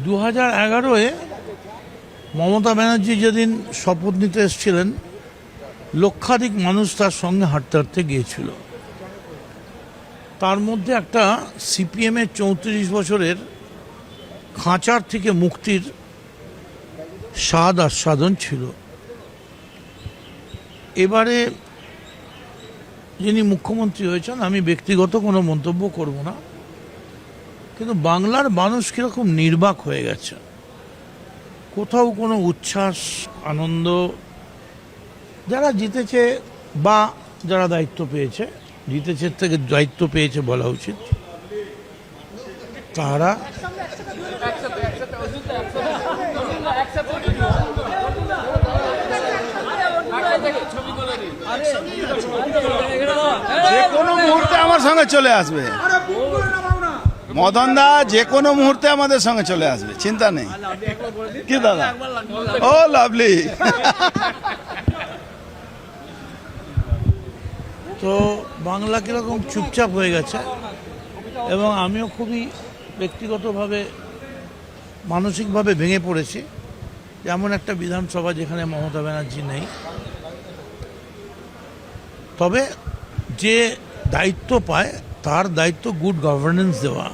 2011-এ মমতা ব্যানার্জি যেদিন শপথ নিতে এসেছিলেন, লক্ষাধিক মানুষ তার সঙ্গে হাঁটতে হাঁটতে গিয়েছিল। তার মধ্যে একটা সিপিএমের 34 বছরের খাঁচার থেকে মুক্তির স্বাদ আস্বাদন ছিল। এবারে যিনি মুখ্যমন্ত্রী হয়েছেন, আমি ব্যক্তিগত কোনো মন্তব্য করব না, কিন্তু বাংলার মানুষ কীরকম নির্বাক হয়ে গেছে। কোথাও কোনো উচ্ছ্বাস, আনন্দ, যারা জিতেছে বা যারা দায়িত্ব পেয়েছে, জিতেছে থেকে দায়িত্ব পেয়েছে বলা উচিত, তারা যে কোনো মুহূর্তে আমার সঙ্গে চলে আসবে। মদন দা যে কোনো মুহূর্তে আমাদের সঙ্গে চলে আসবে, চিন্তা নেই। কি দাদা? ও লাভলি। তো বাংলা কীরকম চুপচাপ হয়ে গেছে, এবং আমিও খুবই ব্যক্তিগতভাবে মানসিকভাবে ভেঙে পড়েছি। যেমন একটা বিধানসভা যেখানে মমতা ব্যানার্জি নেই, তবে যে দায়িত্ব পায় তার দায়িত্ব গুড গভর্নেন্স দেওয়া।